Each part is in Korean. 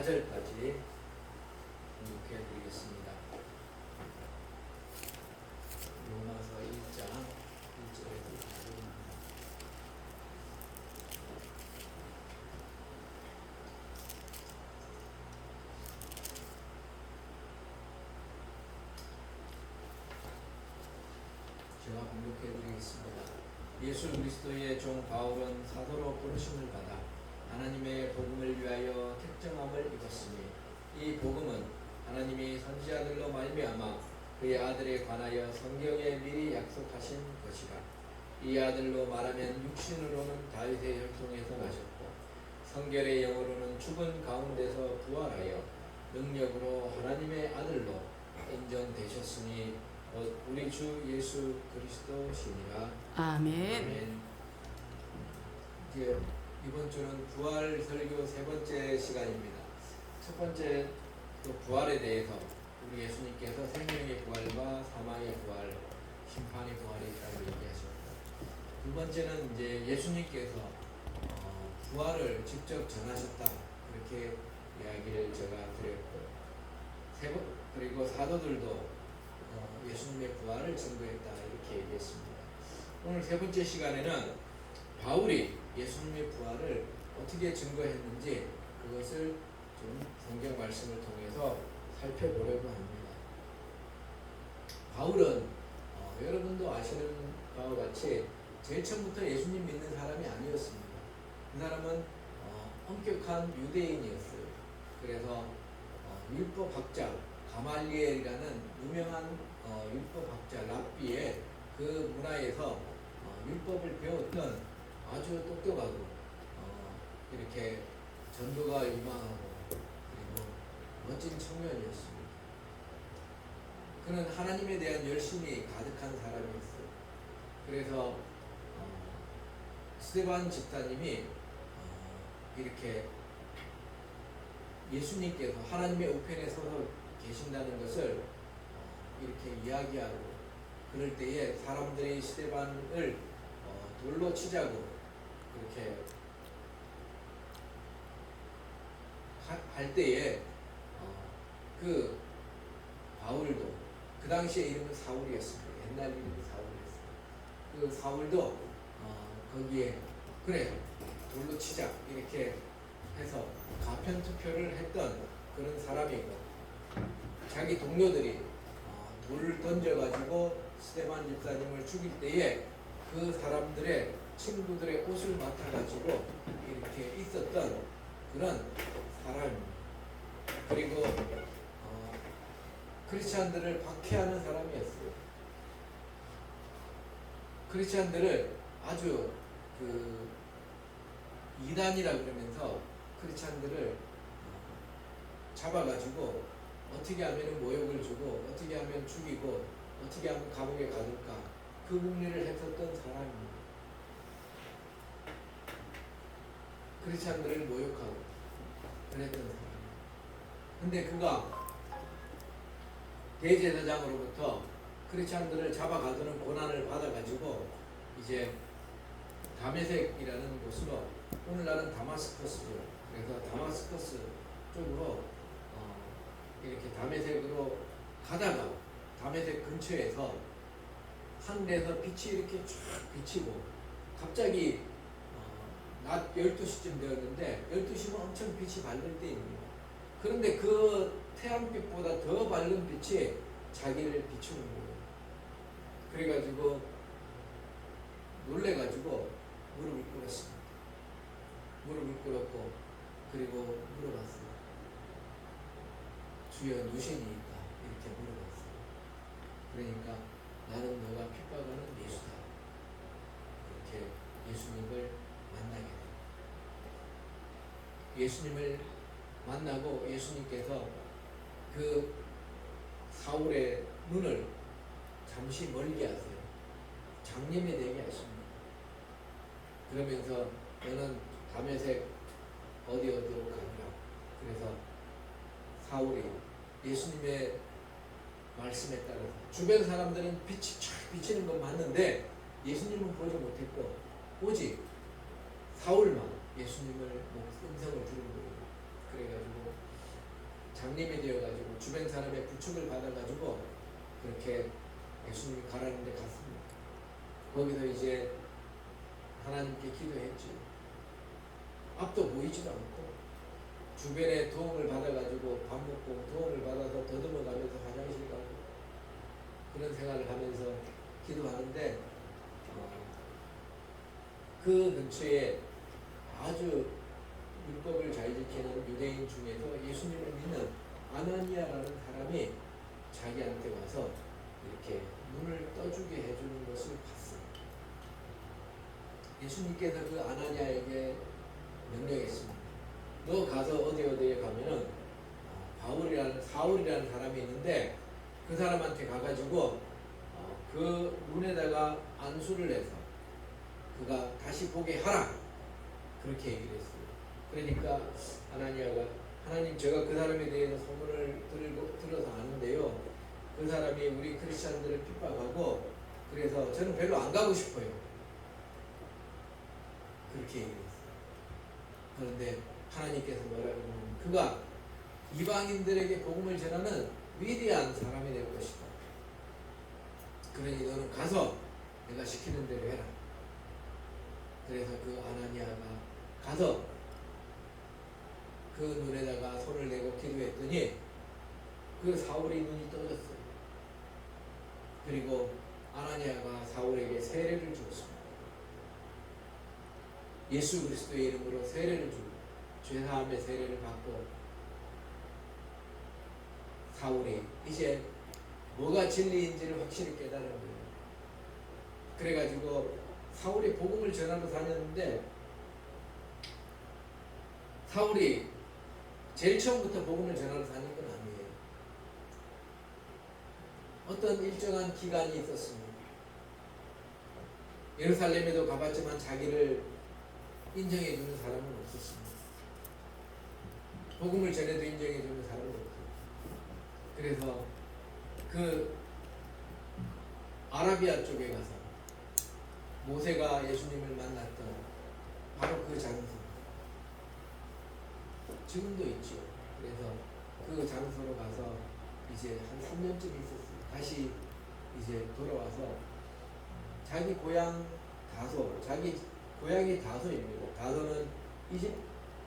4절까지 공독해 드리겠습니다. 로마서 1장 1절에서 4절입니다. 제가 공독해 드리겠습니다. 예수 그리스도의 종 바울은 사도로 부르심을 받아 하나님의 복음을 위하여 택정함을 입었으니 이 복음은 하나님이 선지자들로 말미암아 그의 아들에 관하여 성경에 미리 약속하신 것이라. 이 아들로 말하면 육신으로는 다윗의 혈통에서 나셨고 성결의 영으로는 죽은 가운데서 부활하여 능력으로 하나님의 아들로 인정되셨으니 우리 주 예수 그리스도시니라. 아멘. 아멘. 이제 이번 주는 부활 설교 세 번째 시간입니다. 첫 번째 또 부활에 대해서 우리 예수님께서 생명의 부활과 사망의 부활, 심판의 부활이 있다고 얘기하셨고, 두 번째는 이제 예수님께서 부활을 직접 전하셨다 그렇게 이야기를 제가 드렸고, 그리고 사도들도 예수님의 부활을 증거했다 이렇게 얘기했습니다. 오늘 세 번째 시간에는 바울이 예수님의 부활을 어떻게 증거했는지 그것을 좀 성경 말씀을 통해서 살펴보려고 합니다. 바울은 여러분도 아시는 바와 같이 제일 처음부터 예수님 믿는 사람이 아니었습니다. 그 사람은 엄격한 유대인이었어요. 그래서 율법학자 가말리엘이라는 유명한 율법학자 랍비의 그 문화에서 율법을 배웠던 아주 똑똑하고 이렇게 전도가 유망하고 그리고 멋진 청년이었습니다. 그는 하나님에 대한 열심이 가득한 사람이었어요. 그래서 스데반 집사님이 이렇게 예수님께서 하나님의 우편에 서서 계신다는 것을 이렇게 이야기하고 그럴 때에 사람들이 스데반을 돌로 치자고 그렇게 할 때에 그 바울도 그 당시에 이름은 사울이었습니다. 옛날 이름이 사울이었어요. 그 사울도 거기에 그래 돌로 치자 이렇게 해서 가편 투표를 했던 그런 사람이고, 자기 동료들이 돌을 던져가지고 스데반 집사님을 죽일 때에 그 사람들의 친구들의 옷을 맡아가지고 이렇게 있었던 그런 사람입니다. 그리고 크리스찬들을 박해하는 사람이었어요. 크리스찬들을 아주 그 이단이라 그러면서 크리스찬들을 잡아가지고 어떻게 하면 모욕을 주고 어떻게 하면 죽이고 어떻게 하면 감옥에 가둘까 그 궁리를 했었던 사람입니다. 크리스찬들을 모욕하고 그랬던 사람입니다. 근데 그가 대제사장으로부터 크리스찬들을 잡아가두는 고난을 받아가지고 이제 다메섹이라는 곳으로, 오늘날은 다마스커스죠. 그래서 다마스커스 쪽으로 이렇게 다메섹으로 가다가 다메섹 근처에서 하늘에서 빛이 이렇게 쫙 비치고 갑자기 낮 12시쯤 되었는데 12시면 엄청 빛이 밝을 때입니다. 그런데 그 태양빛보다 더 밝은 빛이 자기를 비추는 거예요. 그래가지고 놀래가지고 무릎을 꿇었습니다. 무릎을 꿇었고 그리고 물어봤어요. 주여 누신이 있다 이렇게 물어봤어요. 그러니까 나는 너가 핍박하는 예수다 이렇게 예수님을 만나게 돼요. 예수님을 만나고 예수님께서 그 사울의 눈을 잠시 멀게 하세요. 장님이 되게 하십니다. 그러면서 너는 다메섹 어디로 가느라. 그래서 사울이 예수님의 말씀에 따라서 주변 사람들은 빛이 쫙 비치는 건 봤는데 예수님은 보지 못했고 오직 사울만 예수님을 음성을 들은 거예요. 그래가지고 장님이 되어가지고 주변 사람의 부축을 받아가지고 그렇게 예수님이 가라는 데 갔습니다. 거기서 이제 하나님께 기도했죠. 앞도 보이지도 않고 주변에 도움을 받아가지고 밥 먹고 도움을 받아서 더듬어 가면서 화장실 가고 그런 생활을 하면서 기도하는데 그 근처에 아주 율법을 잘 지키는 유대인 중에서 예수님을 믿는 아나니아라는 사람이 자기한테 와서 이렇게 눈을 떠주게 해주는 것을 봤어요. 예수님께서 그 아나니아에게 명령했습니다. 너 가서 어디에 가면은 사울이라는 사람이 있는데 그 사람한테 가가지고 그 눈에다가 안수를 해서 그가 다시 보게 하라, 그렇게 얘기를 했어요. 그러니까 아나니아가 하나님, 제가 그 사람에 대해서 소문을 들어서 아는데요, 그 사람이 우리 크리스찬들을 핍박하고 그래서 저는 별로 안 가고 싶어요, 그렇게 얘기했어요. 그런데 하나님께서 뭐라고 하냐면 그가 이방인들에게 복음을 전하는 위대한 사람이 될 것이다. 그러니 너는 가서 내가 시키는 대로 해라. 그래서 그 아나니아가 가서 그 눈에다가 손을 내고 기도했더니 그 사울의 눈이 떠졌어요. 그리고 아나니아가 사울에게 세례를 주었습니다. 예수 그리스도의 이름으로 세례를 주고 죄사함의 세례를 받고 사울이 이제 뭐가 진리인지를 확실히 깨달은 거예요. 그래가지고 사울이 복음을 전하러 다녔는데 사울이 제일 처음부터 복음을 전하러 다닌 건 아니에요. 어떤 일정한 기간이 있었습니다. 예루살렘에도 가봤지만 자기를 인정해주는 사람은 없었습니다. 복음을 전해도 인정해주는 사람은 없었어요. 그래서 그 아라비아 쪽에 가서 모세가 예수님을 만났던 바로 그 장소, 지금도 있죠. 그래서 그 장소로 가서 이제 한 3년쯤 있었어요. 다시 이제 돌아와서 자기 고향 다소, 자기 고향이 다소입니다. 다소는 이집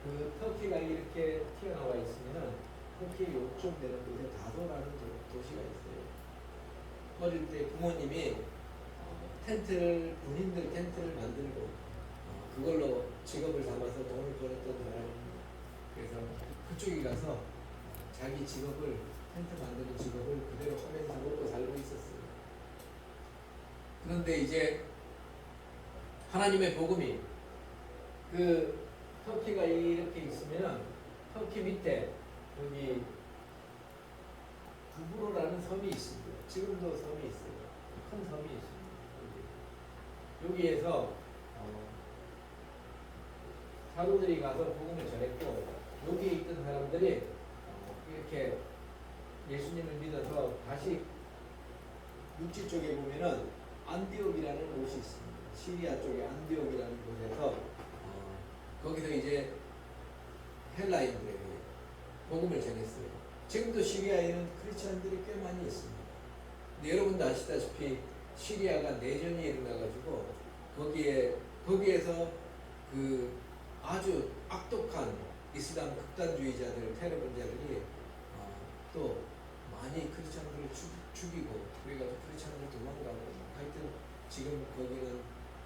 그 터키가 이렇게 튀어나와 있으면 터키 요쪽 되는 곳에 다소라는 도시가 있어요. 어릴 때 부모님이 군인들 텐트를 만들고 그걸로 직업을 삼아서 돈을 벌었던 사람입니다. 그래서 그쪽에 가서 자기 직업을, 텐트 만드는 직업을 그대로 하면서 먹고 살고 있었어요. 그런데 이제 하나님의 복음이 그 터키가 이렇게 있으면 터키 밑에 여기 구브로라는 섬이 있습니다. 지금도 섬이 있어요. 큰 섬이 있습니다. 여기에서 사도들이 가서 복음을 전했고 여기에 있던 사람들이 이렇게 예수님을 믿어서 다시 육지 쪽에 보면은 안디옥이라는 곳이 있습니다. 시리아 쪽에 안디옥이라는 곳에서 거기서 이제 헬라인들에게 복음을 전했어요. 지금도 시리아에는 크리스천들이 꽤 많이 있습니다. 근데 여러분도 아시다시피 시리아가 내전이 일어나가지고 거기에서 그 아주 악독한 이슬람 극단주의자들, 테러범자들이 또 많이 크리스천들을 죽이고 그래가지고 크리스천들 도망가고 하여튼 지금 거기는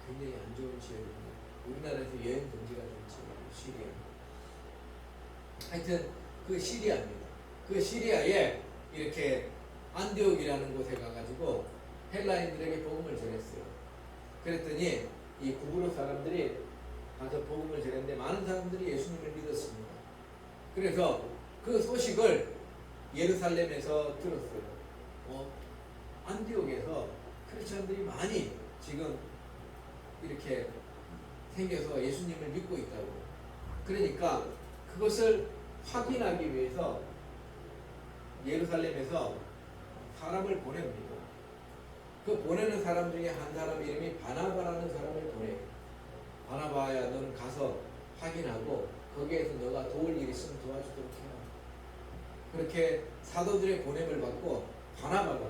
굉장히 안 좋은 지역입니다. 우리나라에서 여행 금지가 된 지역이에요. 시리아. 하여튼 그 시리아입니다. 그 시리아에 이렇게 안디옥이라는 곳에 가가지고 헬라인들에게 복음을 전했어요. 그랬더니 이 구브로 사람들이 가서 복음을 전했는데 많은 사람들이 예수님을 믿었습니다. 그래서 그 소식을 예루살렘에서 들었어요. 안디옥에서 크리스천들이 많이 지금 이렇게 생겨서 예수님을 믿고 있다고. 그러니까 그것을 확인하기 위해서 예루살렘에서 사람을 보냅니다. 그 보내는 사람 중에 한 사람 이름이 바나바라는 사람을 보내요. 바나바야, 너는 가서 확인하고 거기에서 너가 도울 일 있으면 도와주도록 해라. 그렇게 사도들의 보냄을 받고 바나바가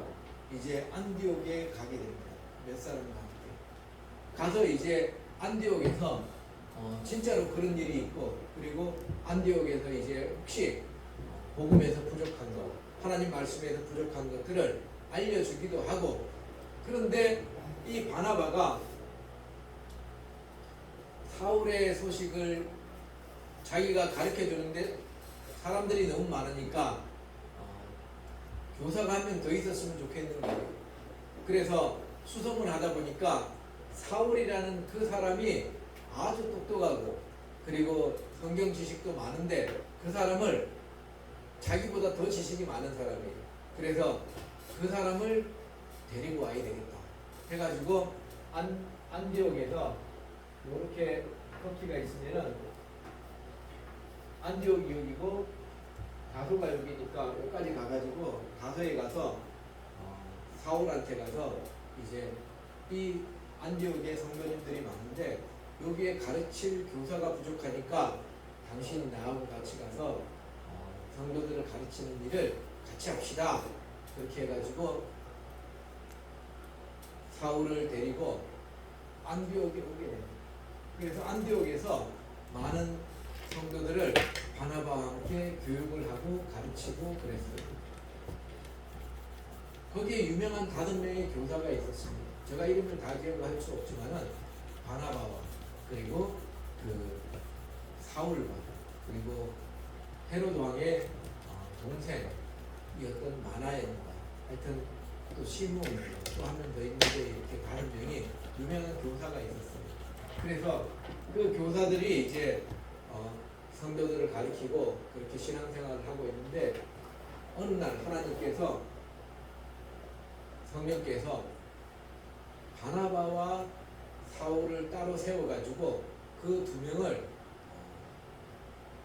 이제 안디옥에 가게 됩니다. 몇 사람과 함께 가서 이제 안디옥에서 진짜로 그런 일이 있고, 그리고 안디옥에서 이제 혹시 복음에서 부족한 것, 하나님 말씀에서 부족한 것들을 알려주기도 하고. 그런데 이 바나바가 사울의 소식을 자기가 가르쳐 주는데 사람들이 너무 많으니까 교사가 한 명 더 있었으면 좋겠는 거예요. 그래서 수송을 하다 보니까 사울이라는 그 사람이 아주 똑똑하고 그리고 성경 지식도 많은데 그 사람을 자기보다 더 지식이 많은 사람이에요. 그래서 그 사람을 데리고 와야 되겠다 해가지고 안디옥에서 이렇게 터키가 있으면은 안디옥이 여기고 다소가 여기니까 여기까지 가가지고 다소에 가서 사울한테 가서 이제 이 안디옥에 성도님들이 많은데 여기에 가르칠 교사가 부족하니까 당신 나하고 같이 가서 성도들을 가르치는 일을 같이 합시다. 그렇게 해가지고 사울을 데리고 안디옥에 오게 됩니다. 그래서 안디옥에서 많은 성도들을 바나바와 함께 교육을 하고 가르치고 그랬어요. 거기에 유명한 5명의 교사가 있었습니다. 제가 이름을 다 기억할 수 없지만은 바나바와 그리고 그 사울과 그리고 헤로드 왕의 동생이었던 마나엘과 하여튼 또 시므온 또 한 명 더 있는데 이렇게 5명이 유명한 교사가 있었어요. 그래서 그 교사들이 이제 성도들을 가르치고 그렇게 신앙생활을 하고 있는데 어느 날 하나님께서 성령께서 바나바와 사울을 따로 세워가지고 그 2명을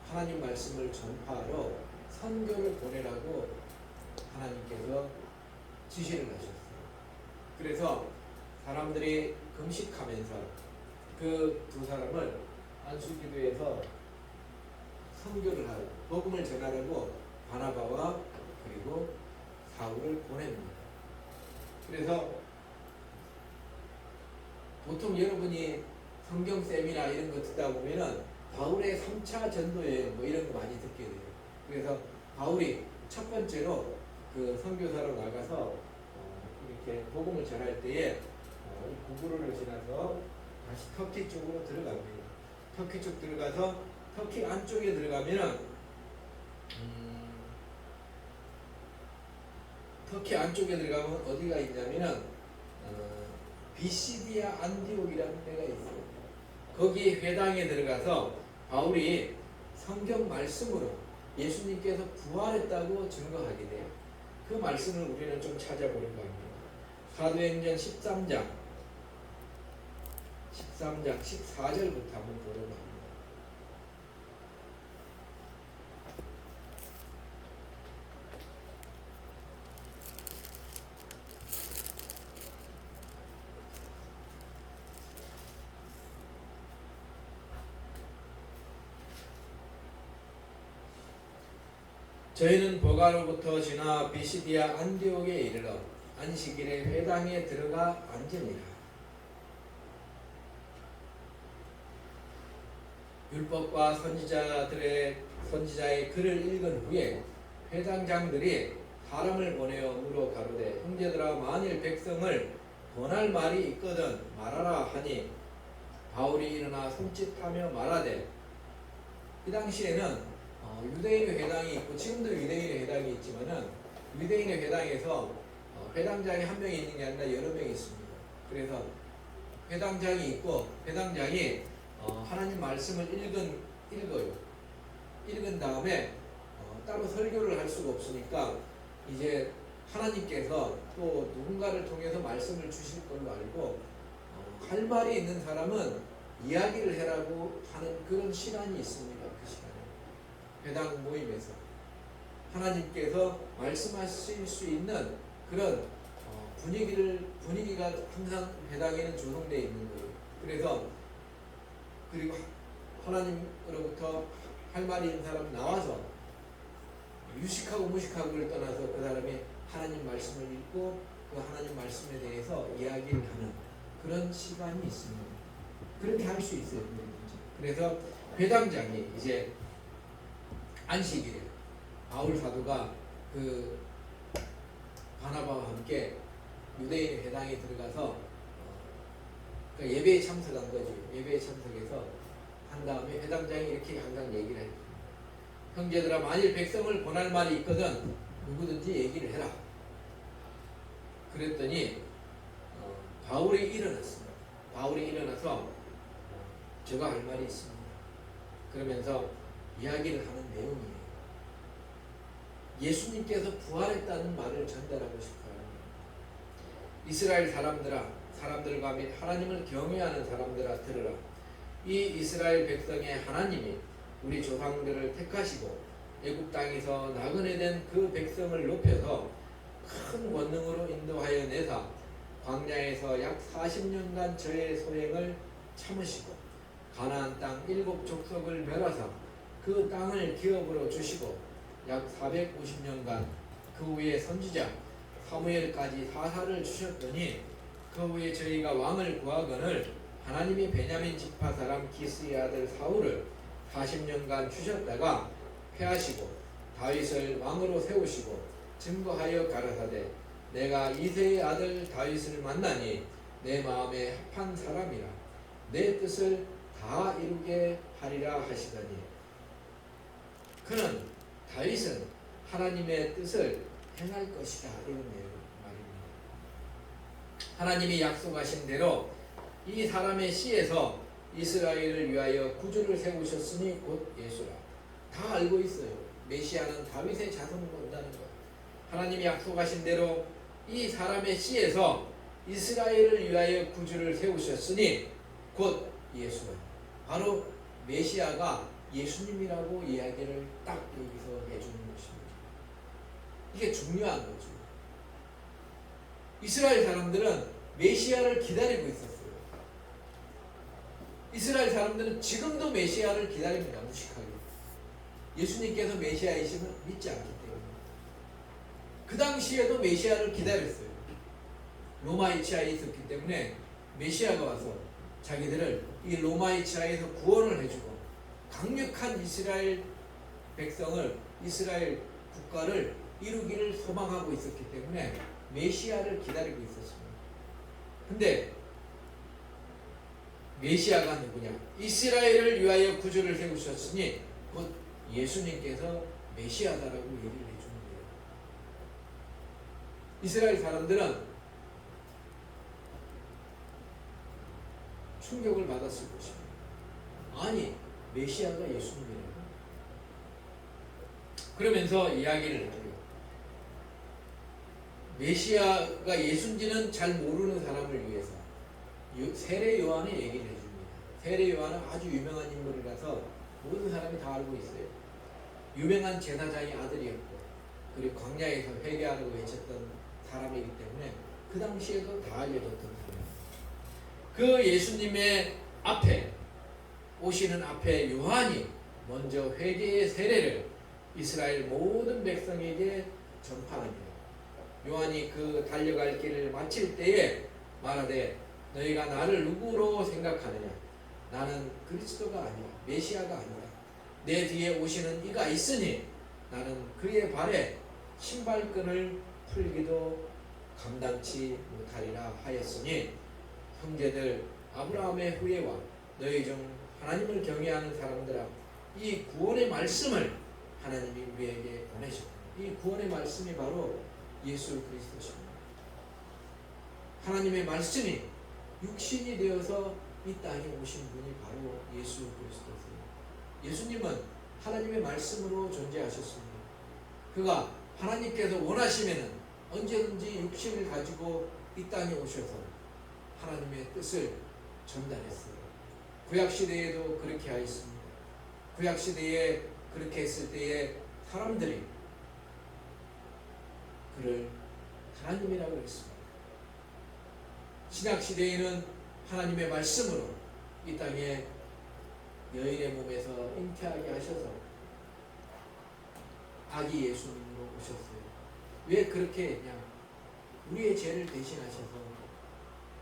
하나님 말씀을 전파하러 선교를 보내라고 하나님께서 지시를 하셨어요. 그래서 사람들이 금식하면서 그 2 사람을 안수기도에서 선교를 하고 복음을 전하려고 바나바와 그리고 사울을 보냅니다. 그래서 보통 여러분이 성경 세미나 이런 거 듣다 보면은 바울의 3차 전도여행 뭐 이런 거 많이 듣게 돼요. 그래서 바울이 첫 번째로 그 선교사로 나가서 이렇게 복음을 전할 때에 구부로를 지나서 다시 터키 쪽으로 들어갑니다. 터키 쪽 들어가서 터키 안쪽에 들어가면은 터키 안쪽에 들어가면 어디가 있냐면은 비시디아 안디옥이라는 데가 있어요. 거기 회당에 들어가서 바울이 성경 말씀으로 예수님께서 부활했다고 증거하게 돼요. 그 말씀을 우리는 좀 찾아보려고 합니다. 사도행전 13장 14절부터 한번 보려고 합니다. 저희는 버가로부터 지나 비시디아 안디옥에 이르러 안식일에 회당에 들어가 앉으니라. 율법과 선지자의 글을 읽은 후에 회당장들이 사람을 보내어 물어 가로되 형제들아 만일 백성을 권할 말이 있거든 말하라 하니 바울이 일어나 손짓하며 말하되 이 당시에는 유대인의 회당이 있고 지금도 유대인의 회당이 있지만은 유대인의 회당에서 회당장이 한 명이 있는 게 아니라 여러 명이 있습니다. 그래서 회당장이 있고 회당장이 하나님 말씀을 읽어요. 읽은 다음에 따로 설교를 할 수가 없으니까 이제 하나님께서 또 누군가를 통해서 말씀을 주실 걸로 알고 할 말이 있는 사람은 이야기를 해라고 하는 그런 시간이 있습니다. 그 시간에 회당 모임에서 하나님께서 말씀하실 수 있는 그런 분위기가 항상 회당에는 조성되어 있는 거예요. 그리고 하나님으로부터 할 말이 있는 사람 나와서 유식하고 무식하고를 떠나서 그 사람이 하나님 말씀을 읽고 그 하나님 말씀에 대해서 이야기를 하는 그런 시간이 있습니다. 그렇게 할 수 있어요. 그래서 회당장이 이제 안식일에 바울 사도가 그 바나바와 함께 유대인 회당에 들어가서 그러니까 예배에 참석한 거죠. 예배에 참석해서 한 다음에 회당장이 이렇게 항상 얘기를 해요. 형제들아, 만일 백성을 권할 말이 있거든 누구든지 얘기를 해라. 그랬더니 바울이 일어났습니다. 바울이 일어나서 제가 할 말이 있습니다. 그러면서 이야기를 하는 내용이에요. 예수님께서 부활했다는 말을 전달하고 싶어요. 이스라엘 사람들아, 사람들과 및 하나님을 경외하는 사람들아 들으라. 이 이스라엘 백성의 하나님이 우리 조상들을 택하시고 애굽 땅에서 나그네 된 그 백성을 높여서 큰 권능으로 인도하여 내사 광야에서 약 40년간 저의 소행을 참으시고 가나안 땅 7 족속을 멸하사 그 땅을 기업으로 주시고 약 450년간 그 후에 선지자 사무엘까지 사사를 주셨더니 그 후에 저희가 왕을 구하거늘 하나님이 베냐민 지파 사람 기스의 아들 사울을 40년간 주셨다가 패하시고 다윗을 왕으로 세우시고 증거하여 가라사대 내가 이새의 아들 다윗을 만나니 내 마음에 합한 사람이라 내 뜻을 다 이루게 하리라 하시더니 그는 다윗은 하나님의 뜻을 행할 것이다. 이런 말입니다. 하나님이 약속하신 대로 이 사람의 씨에서 이스라엘을 위하여 구주를 세우셨으니 곧 예수라. 다 알고 있어요. 메시아는 다윗의 자손으로 온다는 것. 하나님이 약속하신 대로 이 사람의 씨에서 이스라엘을 위하여 구주를 세우셨으니 곧 예수라. 바로 메시아가 예수님이라고 이야기를 딱 여기서 해주는 것입니다. 이게 중요한 거죠. 이스라엘 사람들은 메시아를 기다리고 있었어요. 이스라엘 사람들은 지금도 메시아를 기다립니다. 무식하게. 예수님께서 메시아이심을 믿지 않기 때문에. 그 당시에도 메시아를 기다렸어요. 로마의 치하에 있었기 때문에 메시아가 와서 자기들을 이 로마의 치하에서 구원을 해주고 강력한 이스라엘 백성을, 이스라엘 국가를 이루기를 소망하고 있었기 때문에 메시아를 기다리고 있었습니다. 근데 메시아가 누구냐? 이스라엘을 위하여 구주를 세우셨으니 곧 예수님께서 메시아다라고 얘기를 해주는 거예요. 이스라엘 사람들은 충격을 받았을 것입니다. 아니, 메시아가 예수님이라고. 그러면서 이야기를 해요. 메시아가 예수인지는 잘 모르는 사람을 위해서 세례 요한의 얘기를 해줍니다. 세례 요한은 아주 유명한 인물이라서 모든 사람이 다 알고 있어요. 유명한 제사장의 아들이었고 그리고 광야에서 회개하려고 외쳤던 사람이기 때문에 그 당시에도 다 알려졌던 사람이에요. 그 예수님의 앞에 오시는 앞에 요한이 먼저 회개의 세례를 이스라엘 모든 백성에게 전파합니다. 요한이 그 달려갈 길을 마칠 때에 말하되 너희가 나를 누구로 생각하느냐? 나는 그리스도가 아니라 메시아가 아니라 내 뒤에 오시는 이가 있으니 나는 그의 발에 신발끈을 풀기도 감당치 못하리라 하였으니 형제들 아브라함의 후예와 너희 중 하나님을 경외하는 사람들아 이 구원의 말씀을 하나님이 우리에게 보내셨다. 이 구원의 말씀이 바로 예수 그리스도십니다. 하나님의 말씀이 육신이 되어서 이 땅에 오신 분이 바로 예수 그리스도세요. 예수님은 하나님의 말씀으로 존재하셨습니다. 그가 하나님께서 원하시면 언제든지 육신을 가지고 이 땅에 오셔서 하나님의 뜻을 전달했어요. 구약시대에도 그렇게 하였습니다. 구약시대에 그렇게 했을 때에 사람들이 그를 하나님이라고 했습니다. 신약시대에는 하나님의 말씀으로 이 땅에 여인의 몸에서 잉태하게 하셔서 아기 예수님으로 오셨어요. 왜 그렇게 했냐? 우리의 죄를 대신하셔서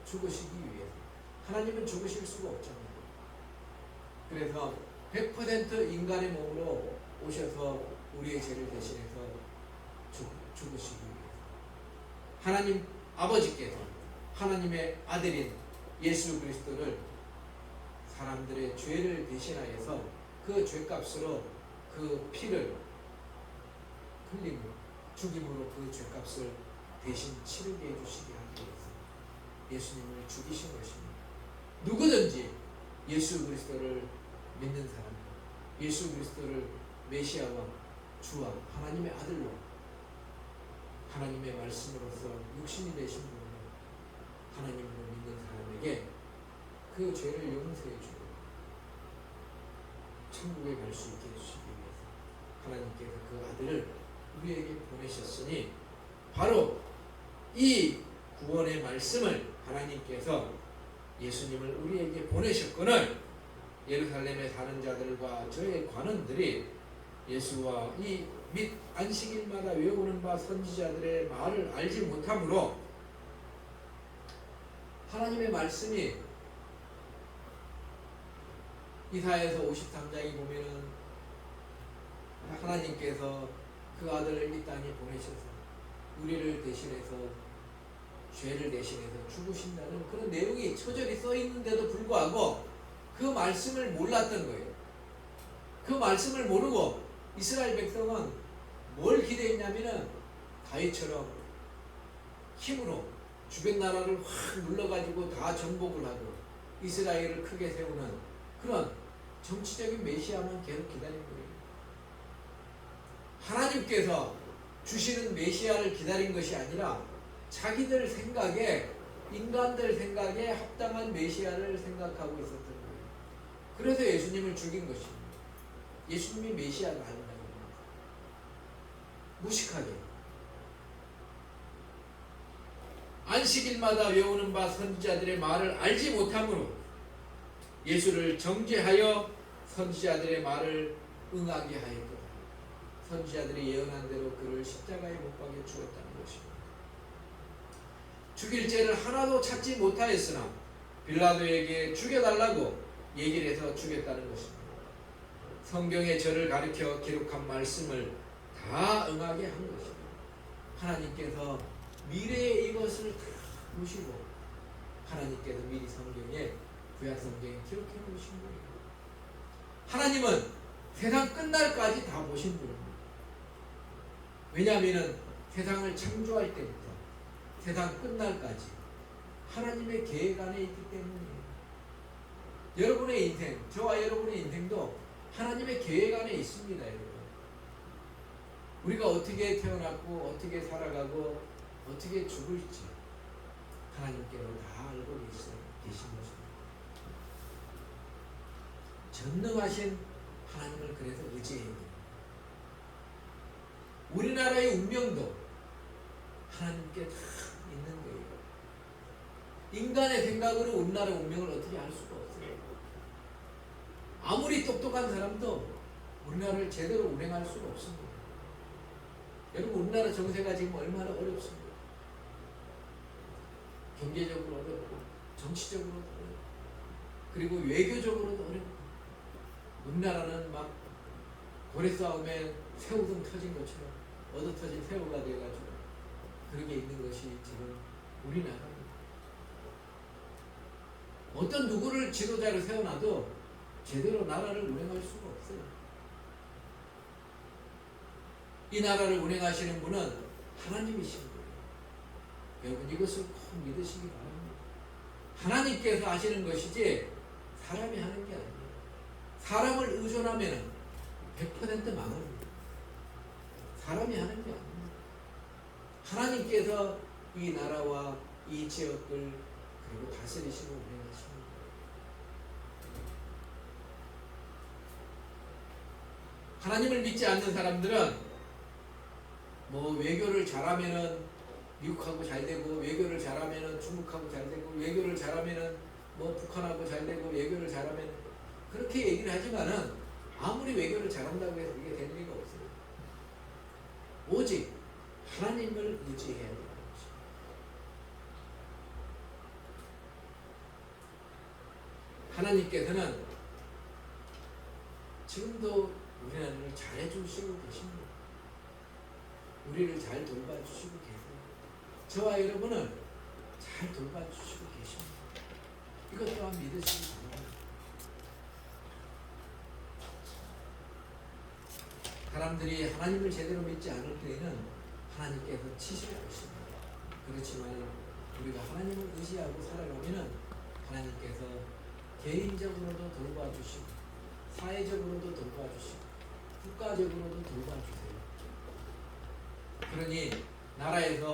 죽으시기 위해서. 하나님은 죽으실 수가 없잖아요. 그래서 100% 인간의 몸으로 오셔서 우리의 죄를 대신해서 죽으시기 위해서. 하나님 아버지께서 하나님의 아들인 예수 그리스도를 사람들의 죄를 대신하여서 그 죄값으로 그 피를 흘림으로 죽임으로 그 죄값을 대신 치르게 해주시게 하기 위해서 예수님을 죽이신 것입니다. 누구든지 예수 그리스도를 믿는 사람, 예수 그리스도를 메시아와 주와 하나님의 아들로 하나님의 말씀으로서 육신이 되신 분으로 하나님으로 믿는 사람에게 그 죄를 용서해 주고 천국에 갈 수 있게 해주시기 위해서 하나님께서 그 아들을 우리에게 보내셨으니 바로 이 구원의 말씀을 하나님께서 예수님을 우리에게 보내셨거늘 예루살렘에 사는 자들과 저의 관원들이 예수와 이 및 안식일마다 외우는 바 선지자들의 말을 알지 못하므로 하나님의 말씀이 이사야서 53장에 보면은 하나님께서 그 아들을 이 땅에 보내셔서 우리를 대신해서 죄를 대신해서 죽으신다는 그런 내용이 처절히 써 있는데도 불구하고 그 말씀을 몰랐던 거예요. 그 말씀을 모르고 이스라엘 백성은 뭘 기대했냐면은 다윗처럼 힘으로 주변 나라를 확 눌러가지고 다 정복을 하고 이스라엘을 크게 세우는 그런 정치적인 메시아만 계속 기다린 거예요. 하나님께서 주시는 메시아를 기다린 것이 아니라 자기들 생각에 인간들 생각에 합당한 메시아를 생각하고 있었던 거예요. 그래서 예수님을 죽인 것입니다. 예수님이 메시아가 아니라는 겁니다. 무식하게 안식일마다 외우는 바 선지자들의 말을 알지 못함으로 예수를 정죄하여 선지자들의 말을 응하게 하였거든. 선지자들이 예언한 대로 그를 십자가에 못 박여 죽었다는 것입니다. 죽일 죄를 하나도 찾지 못하였으나 빌라도에게 죽여달라고 얘기를 해서 죽였다는 것입니다. 성경에 저를 가르쳐 기록한 말씀을 다 응하게 한 것입니다. 하나님께서 미래에 이것을 다 보시고 하나님께서 미리 성경에 구약 성경에 기록해 놓으신 거예요. 하나님은 세상 끝날까지 다 보신 분입니다. 왜냐하면 세상을 창조할 때부터 세상 끝날까지 하나님의 계획 안에 있기 때문이에요. 여러분의 인생, 저와 여러분의 인생도 하나님의 계획 안에 있습니다. 여러분. 우리가 어떻게 태어났고 어떻게 살아가고 어떻게 죽을지 하나님께서 다 알고 계신 것입니다. 전능하신 하나님을 그래서 의지해야 됩니다. 우리나라의 운명도 하나님께 다 있는 거예요. 인간의 생각으로 우리나라 운명을 어떻게 알 수가 없어요. 아무리 똑똑한 사람도 우리나라를 제대로 운행할 수가 없습니다. 여러분 우리나라 정세가 지금 얼마나 어렵습니다. 경제적으로 어렵고 정치적으로도 어렵고 그리고 외교적으로도 어렵고 우리나라는 막 고래싸움에 새우등 터진 것처럼 얻어터진 새우가 돼가지고 그렇게 있는 것이 지금 우리나라입니다. 어떤 누구를 지도자로 세워놔도 제대로 나라를 운행할 수가 없어요. 이 나라를 운행하시는 분은 하나님이신 거예요. 여러분 이것을 꼭 믿으시기 바랍니다. 하나님께서 하시는 것이지 사람이 하는 게 아니에요. 사람을 의존하면 100% 망합니다. 사람이 하는 게 아닙니다. 하나님께서 이 나라와 이 지역을 그리고 다스리시고 운행하십니다. 하나님을 믿지 않는 사람들은 뭐 외교를 잘하면은 미국하고 잘 되고 외교를 잘하면은 중국하고 잘 되고 외교를 잘하면은 뭐 북한하고 잘 되고 외교를 잘하면 그렇게 얘기를 하지만은 아무리 외교를 잘한다고 해서 이게 될 리가 없어요. 오직 하나님을 의지해야 되는 것입니다. 하나님께서는 지금도 우리를 잘해주시고 계십니다. 우리를 잘 돌봐주시고 계세요. 저와 여러분을 잘 돌봐주시고 계십니다. 이것 또한 믿으시기 바랍니다. 사람들이 하나님을 제대로 믿지 않을 때에는 하나님께서 치실 것입니다. 그렇지만 우리가 하나님을 의지하고 살아가면 하나님께서 개인적으로도 돌봐주시고 사회적으로도 돌봐주시고 국가적으로도 돌봐주세요. 그러니 나라에서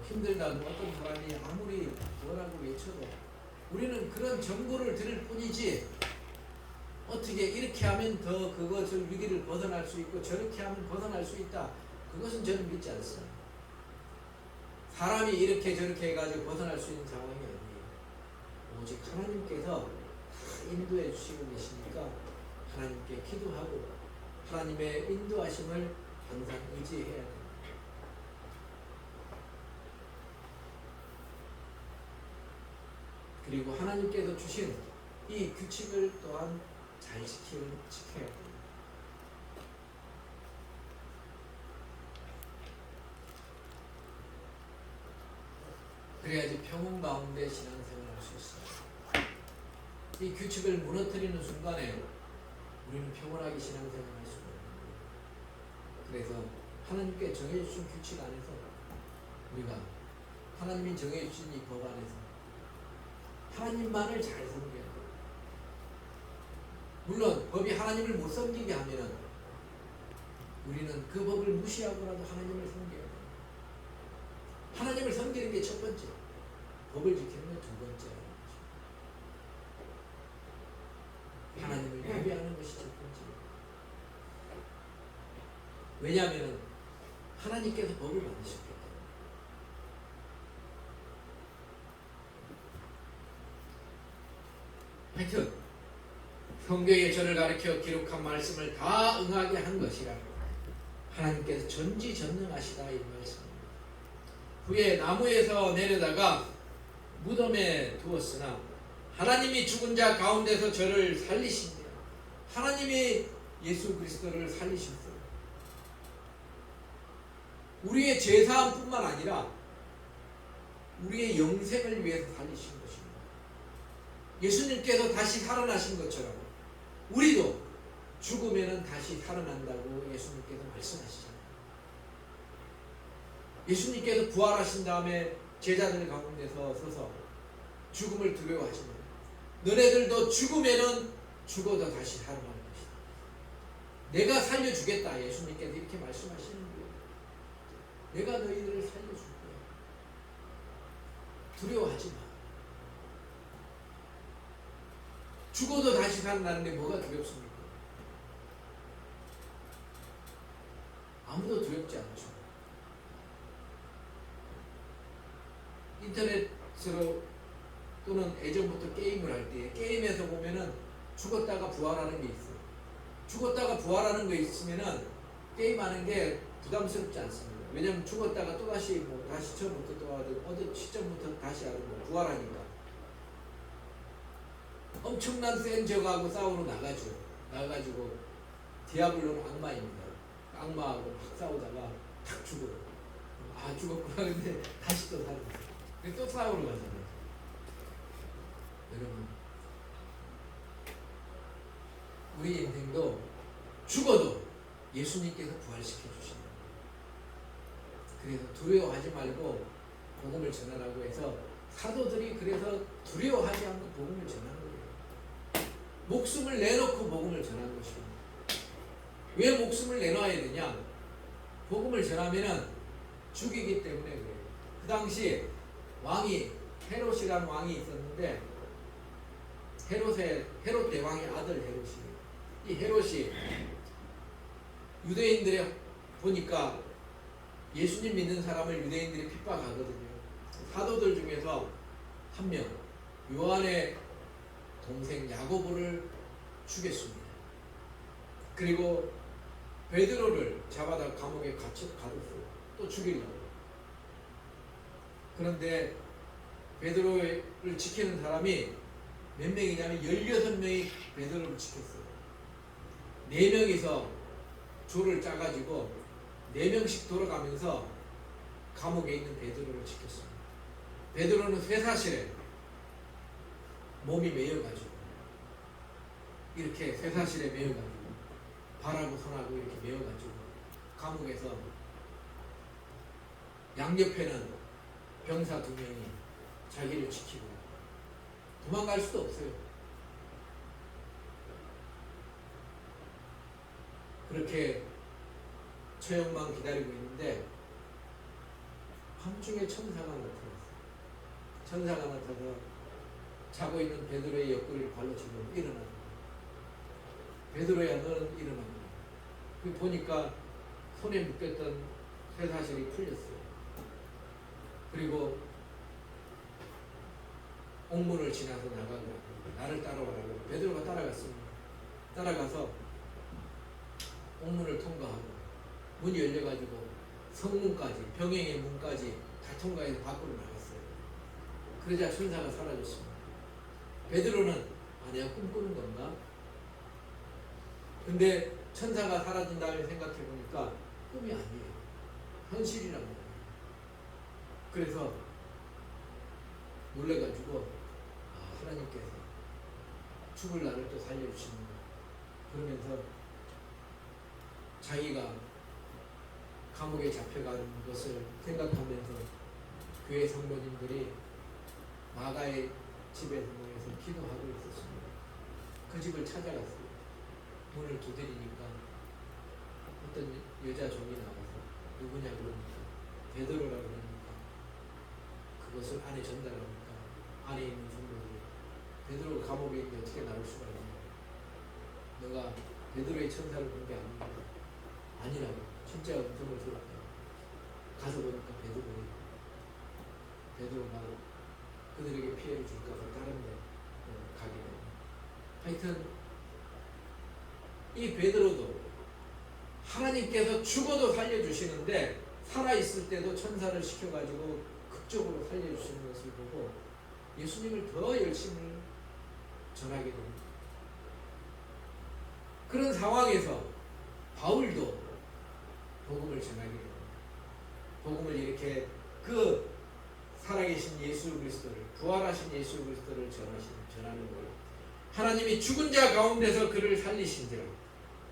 힘들다고 어떤 사람이 아무리 뭐라고 외쳐도 우리는 그런 정보를 들을 뿐이지 어떻게 이렇게 하면 더 그것을 위기를 벗어날 수 있고 저렇게 하면 벗어날 수 있다. 그것은 저는 믿지 않습니다. 사람이 이렇게 저렇게 해가지고 벗어날 수 있는 상황이 아니에요. 오직 하나님께서 다 인도해 주시고 계시니까 하나님께 기도하고 하나님의 인도하심을 항상 의지해야 됩니다. 그리고 하나님께서 주신 이 규칙을 또한 잘 지켜야 됩니다. 그래야지 평온 가운데 신앙생활을 할 수 있어요. 이 규칙을 무너뜨리는 순간에 우리는 평온하게 신앙생활을 할 수가 없는 거예요. 그래서 하나님께 정해주신 규칙 안에서 우리가 하나님이 정해주신 이 법 안에서 하나님만을 잘 섬겨야 돼요. 물론 법이 하나님을 못 섬기게 하면 우리는 그 법을 무시하고라도 하나님을 섬겨야 돼요. 하나님을 섬기는 게 첫 번째, 법을 지키는 게 두 번째. 하나님을 예배하는 것이 첫 번째. 왜냐하면 하나님께서 법을 만드셨기 때문에. 하여튼 성경에 저를 가르쳐 기록한 말씀을 다 응하게 한 것이라 하나님께서 전지전능하시다 이 말씀입니다. 후에 나무에서 내려다가 무덤에 두었으나 하나님이 죽은 자 가운데서 저를 살리신대요. 하나님이 예수 그리스도를 살리셨어요. 우리의 죄사함뿐만 아니라 우리의 영생을 위해서 살리신 것입니다. 예수님께서 다시 살아나신 것처럼 우리도 죽으면 다시 살아난다고 예수님께서 말씀하시잖아요. 예수님께서 부활하신 다음에 제자들 가운데서 서서 죽음을 두려워하시는 거예요. 너네들도 죽으면 죽어도 다시 살아날 것이다. 내가 살려주겠다. 예수님께서 이렇게 말씀하시는 거예요. 내가 너희들을 살려줄 거야. 두려워하지 마. 죽어도 다시 살아나는데 뭐가 두렵습니까? 아무도 두렵지 않죠. 인터넷으로 또는 예전부터 게임을 할 때 게임에서 보면은 죽었다가 부활하는 게 있어요. 죽었다가 부활하는 거 있으면은 게임하는 게 부담스럽지 않습니다. 왜냐면 죽었다가 또 다시 다시 처음부터 또 하든 어느 시점부터 다시 하든 부활하니까 엄청난 센 적하고 싸우러 나가죠. 나가가지고 디아블로는 악마입니다. 악마하고 막 싸우다가 탁 죽어요. 아 죽었구나. 근데 다시 또 살아요. 또 싸우러 가잖아요. 여러분, 우리 인생도 죽어도 예수님께서 부활시켜 주신다. 그래서 두려워하지 말고 복음을 전하라고 해서 사도들이 그래서 두려워하지 않고 복음을 전한 거예요. 목숨을 내놓고 복음을 전한 것입니다. 왜 목숨을 내놔야 되냐? 복음을 전하면은 죽이기 때문에 그래요. 그 당시 왕이 헤롯이라는 왕이 있었는데 헤롯 대왕의 아들 헤롯이에요. 이 헤롯이 유대인들의 보니까 예수님 믿는 사람을 유대인들이 핍박하거든요. 사도들 중에서 한 명, 요한의 동생 야고보를 죽였습니다. 그리고 베드로를 잡아다 감옥에 가뒀어요. 또 죽이려고. 그런데 베드로를 지키는 사람이 몇 명이냐면 16명이 베드로를 지켰어요. 4명이서 조를 짜가지고 4명씩 돌아가면서 감옥에 있는 베드로를 지켰어요. 베드로는 쇠사실에 몸이 매여가지고 이렇게 쇠사실에 매여가지고 발하고 손하고 이렇게 매여가지고 감옥에서 양옆에는 병사 2명이 자기를 지키고 도망갈 수도 없어요. 그렇게 처형만 기다리고 있는데 밤중에 천사가 나타났어요. 천사가 나타나서 자고 있는 베드로의 옆구리를 발로 치고 일어나. 베드로야 너는 일어나. 보니까 손에 묶였던 쇠사슬이 풀렸어요. 그리고 옥문을 지나서 나가고 나를 따라오라고 베드로가 따라갔습니다. 따라가서 옥문을 통과하고 문이 열려가지고 성문까지 병행의 문까지 다 통과해서 밖으로 나갔어요. 그러자 천사가 사라졌습니다. 베드로는 내가 꿈꾸는 건가? 근데 천사가 사라진 다음에 생각해 보니까 꿈이 아니에요. 현실이란 말이에요. 그래서 놀래가지고 하나님께서 죽을 나를 또 살려주시는 그러면서 자기가 감옥에 잡혀가는 것을 생각하면서 교회 성도님들이 마가의 집에서 모여서 기도하고 있었습니다. 그 집을 찾아갔어요. 문을 두드리니까 어떤 여자 종이 나와서 누구냐 그러니까 베드로라 그러니까 그것을 안에 전달하니까 안에 있는 성도들이 베드로가 감옥에 있는데 어떻게 나올 수가 있냐. 너가 베드로의 천사를 본 게 아닙니다. 아니라고. 진짜 음성을 들었다. 가서 보니까 베드로가 그들에게 피해를 줄까봐 다른 데 가게 됩니다. 하여튼 이 베드로도 하나님께서 죽어도 살려주시는데 살아있을 때도 천사를 시켜가지고 극적으로 살려주시는 것을 보고 예수님을 더 열심히 전하게 됩니다. 그런 상황에서 바울도 복음을 전하게 됩니다. 복음을 이렇게 그 살아계신 예수 그리스도를 부활하신 예수 그리스도를 전하는 거예요. 하나님이 죽은 자 가운데서 그를 살리신지라.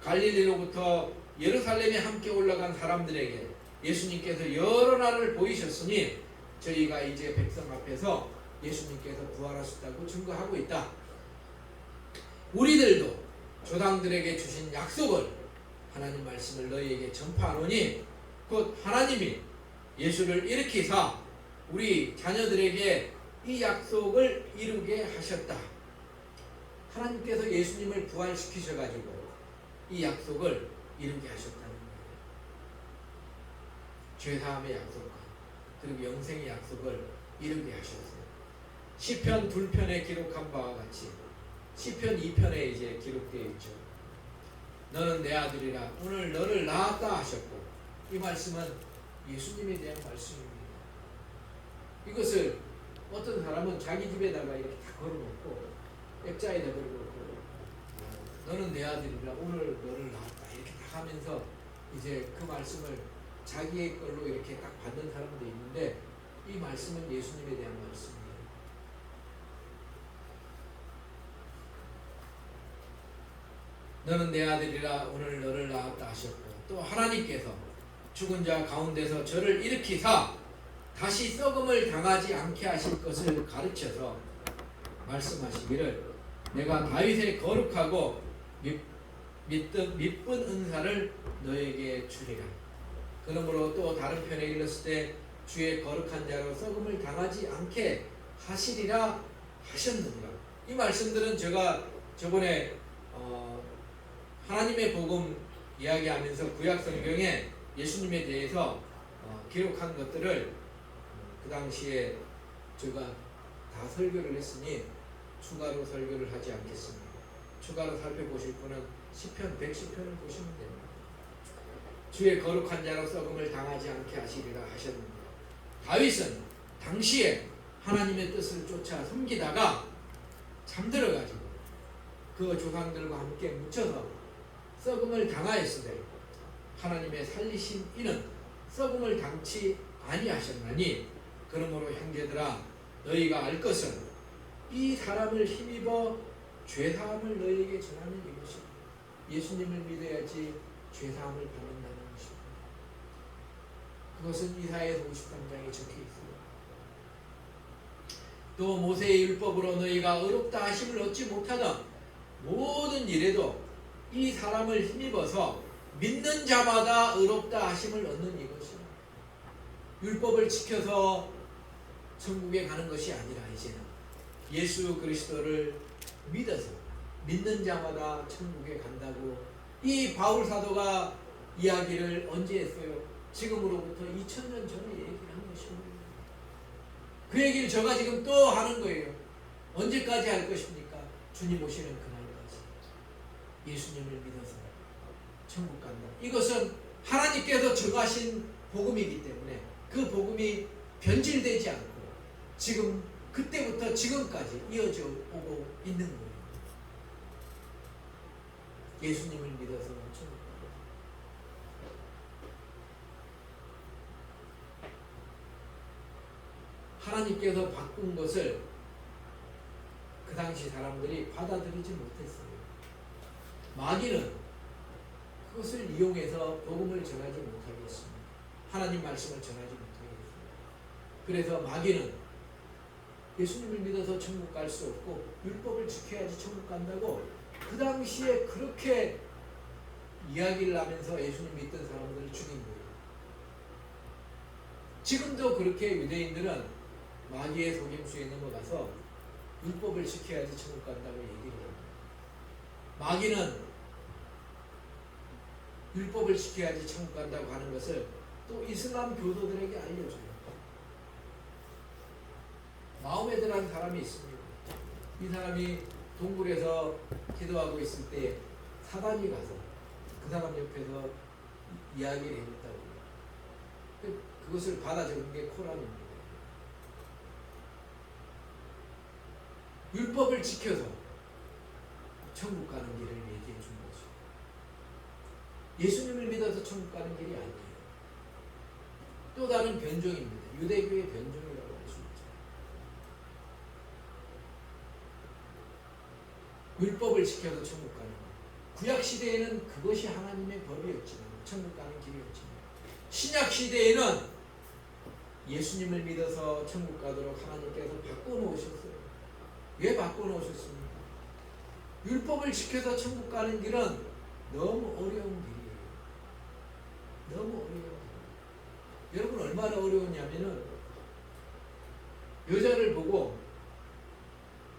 갈릴리로부터 예루살렘에 함께 올라간 사람들에게 예수님께서 여러 날을 보이셨으니 저희가 이제 백성 앞에서 예수님께서 부활하셨다고 증거하고 있다. 우리들도 조상들에게 주신 약속을 하나님 말씀을 너희에게 전파하노니 곧 하나님이 예수를 일으키사 우리 자녀들에게 이 약속을 이루게 하셨다. 하나님께서 예수님을 부활시키셔가지고 이 약속을 이루게 하셨다는 거예요. 죄사함의 약속과 그리고 영생의 약속을 이루게 하셨어요. 시편 2편에 기록한 바와 같이 시편 2편에 이제 기록되어 있죠. 너는 내 아들이라 오늘 너를 낳았다 하셨고 이 말씀은 예수님에 대한 말씀입니다. 이것을 어떤 사람은 자기 집에다가 이렇게 다 걸어놓고 액자에다 걸어놓고 너는 내 아들이라 오늘 너를 낳았다 이렇게 다 하면서 이제 그 말씀을 자기의 걸로 이렇게 딱 받는 사람도 있는데 이 말씀은 예수님에 대한 말씀이에요. 너는 내 아들이라 오늘 너를 낳았다 하셨고 또 하나님께서 죽은 자 가운데서 저를 일으키사 다시 썩음을 당하지 않게 하실 것을 가르쳐서 말씀하시기를 내가 다윗의 거룩하고 미쁜 은사를 너에게 주리라. 그러므로 또 다른 편에 일렀을 때 주의 거룩한 자로 썩음을 당하지 않게 하시리라 하셨느니라. 이 말씀들은 제가 저번에 하나님의 복음 이야기하면서 구약 성경에 예수님에 대해서 기록한 것들을 그 당시에 제가 다 설교를 했으니 추가로 설교를 하지 않겠습니다. 추가로 살펴보실 분은 시편 110편을 보시면 됩니다. 주의 거룩한 자로 썩음을 당하지 않게 하시리라 하셨는데, 다윗은 당시에 하나님의 뜻을 쫓아 섬기다가 잠들어가지고 그 조상들과 함께 묻혀서 썩음을 당하였으되 하나님의 살리신 이는 썩음을 당치 아니하셨나니, 그러므로 형제들아 너희가 알 것은 이 사람을 힘입어 죄사함을 너희에게 전하는 이것이, 예수님을 믿어야지 죄사함을 받는다는 것입니다. 그것은 이사야서 53장에 적혀 있습니다. 또 모세의 율법으로 너희가 의롭다 하심을 얻지 못하던 모든 일에도 이 사람을 힘입어서 믿는 자마다 의롭다 하심을 얻는 이것이요. 율법을 지켜서 천국에 가는 것이 아니라 이제는 예수 그리스도를 믿어서 믿는 자마다 천국에 간다고 이 바울 사도가 이야기를 언제 했어요? 지금으로부터 2000년 전에 얘기를 한 것입니다. 그 얘기를 제가 지금 또 하는 거예요. 언제까지 할 것입니까? 주님 오시는 그날까지. 예수님을 믿어서 천국 간다. 이것은 하나님께서 정하신 복음이기 때문에 그 복음이 변질되지 않고 지금 그때부터 지금까지 이어져 오고 있는 거예요. 예수님을 믿어서 천국 간다. 하나님께서 바꾼 것을 그 당시 사람들이 받아들이지 못했어요. 마귀는 그것을 이용해서 복음을 전하지 못하게 했습니다. 하나님 말씀을 전하지 못하게 했습니다. 그래서 마귀는 예수님을 믿어서 천국 갈 수 없고 율법을 지켜야지 천국 간다고 그 당시에 그렇게 이야기를 하면서 예수님 믿던 사람들을 죽인 거예요. 지금도 그렇게 유대인들은 마귀의 속임수에 넘어가서 율법을 지켜야지 천국 간다고 얘기를 합니다. 마귀는 율법을 지켜야지 천국 간다고 하는 것을 또 이슬람 교도들에게 알려줘요. 마호메드라는 사람이 있습니다. 이 사람이 동굴에서 기도하고 있을 때 사단이 가서 그 사람 옆에서 이야기를 해줬다고 해요. 그것을 받아 적은 게 코란입니다. 율법을 지켜서 천국 가는 길을 얘기해 준 거죠. 예수님을 믿어서 천국 가는 길이 아니에요. 또 다른 변종입니다. 유대교의 변종이라고 할 수 있죠. 율법을 지켜서 천국 가는 것. 구약 시대에는 그것이 하나님의 법이었지만, 천국 가는 길이었지만, 신약 시대에는 예수님을 믿어서 천국 가도록 하나님께서 바꿔놓으셨어요. 왜 바꿔놓으셨습니까? 율법을 지켜서 천국 가는 길은 너무 어려운 길이에요. 너무 어려운 길. 여러분 얼마나 어려웠냐면은 여자를 보고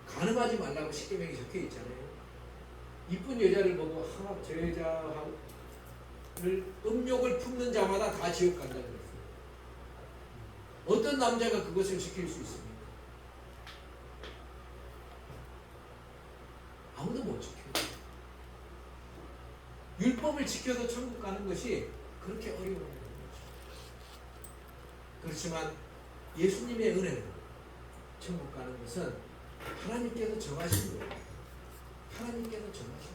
간음하지 말라고 십계명이 적혀 있잖아요. 이쁜 여자를 보고 저 여자를 음욕을 품는 자마다 다 지옥 간다 그랬어요. 어떤 남자가 그것을 지킬 수 있습니까? 아무도 못 지켜요. 율법을 지켜서 천국 가는 것이 그렇게 어려운 거죠. 그렇지만 예수님의 은혜로 천국 가는 것은 하나님께서 정하신 거예요. 하나님께서 정하신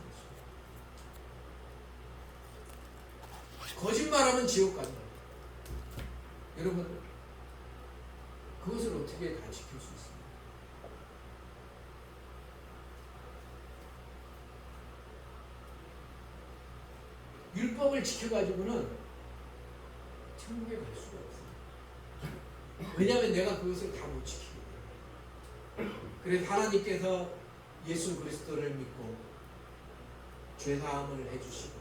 것이죠. 거짓말하면 지옥 간다. 여러분 그것을 어떻게 다 지킬 수 있습니까? 율법을 지켜가지고는 천국에 갈 수가 없어요. 왜냐하면 내가 그것을 다 못 지키기 때문에. 그래서 하나님께서 예수 그리스도를 믿고 죄사함을 해주시고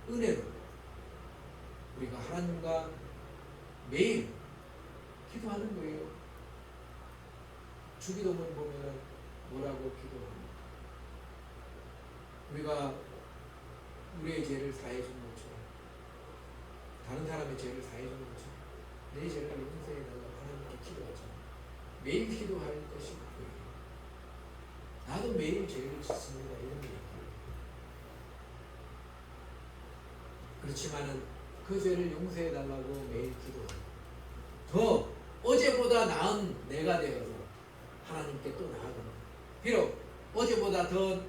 은혜로 우리가 하나님과 매일 기도하는 거예요. 주기도문 보면 뭐라고 기도합니까? 우리가 우리의 죄를 사해 준 것처럼 다른 사람의 죄를 사해 준 것처럼 내 죄를 용서해 달라고 하나님께 기도하잖아요. 매일 기도할 것이 그거예요. 나도 매일 죄를 짓습니다. 이런 게 있고요. 그렇지만은 그 죄를 용서해 달라고 매일 기도해요. 더 어제보다 나은 내가 되어서 하나님께 또 나아갑니다. 비록 어제보다 더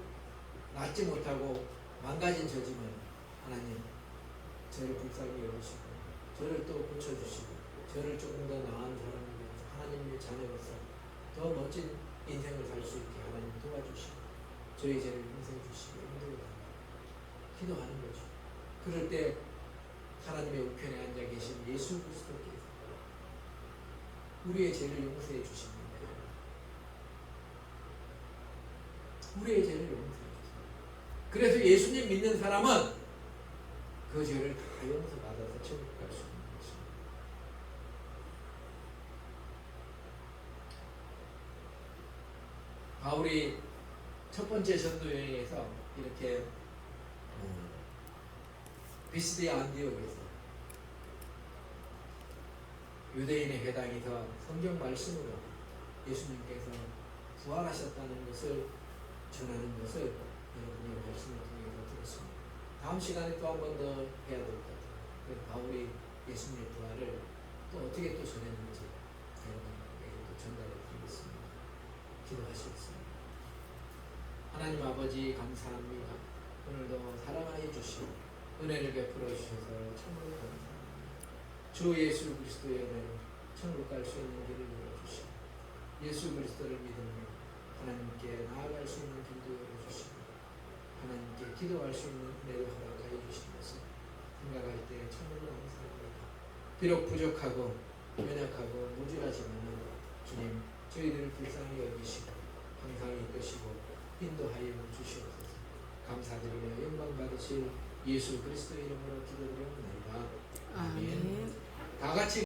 낫지 못하고 망가진 저지만 하나님 저를 불쌍히 여기시고 저를 또 고쳐주시고 저를 조금 더 나은 사람이 되어서 하나님의 자녀로서 더 멋진 인생을 살 수 있게 하나님 도와주시고 저희 죄를 용서해 주시고 인도해 달라고 기도하는 거죠. 그럴 때 하나님의 우편에 앉아 계신 예수 그리스도께서 우리의 죄를 용서해 주십니다. 우리의 죄를 용서해 주십니다. 그래서 예수님 믿는 사람은 그 죄를 다 용서받아서 천국 갈 수 있는 것입니다. 바울이 첫 번째 전도 여행에서 이렇게 비스디아 안디옥에서 유대인의 회당에서 성경 말씀으로 예수님께서 부활하셨다는 것을 전하는 것을 여러분이 말씀을 통해서 들었습니다. 다음 시간에 또 한 번 더 해야 될 것 같아요. 바울이 예수님의 부활을 또 어떻게 또 전했는지 여러분에게 또 전달해 드리겠습니다. 기도하시겠습니다. 하나님 아버지 감사합니다. 오늘도 사랑하여 주시고 은혜를 베풀어 주셔서 참으로 감사합니다. 주 예수 그리스도의 은혜로 천국 갈 수 있는 길을 열어주시고 예수 그리스도를 믿으며 하나님께 나아갈 수 있는 길도 열어주시고 하나님께 기도할 수 있는 은혜를 허락하여 주신 것을 생각할 때 참으로 감사합니다. 비록 부족하고 연약하고 무질하지만 주님 저희들을 불쌍히 여기시고 항상 이끄시고 인도하여 주시옵소서. 감사드리며 영광 받으실 예수 그리스도 이름으로 기도드립니다. 아멘. 다 같이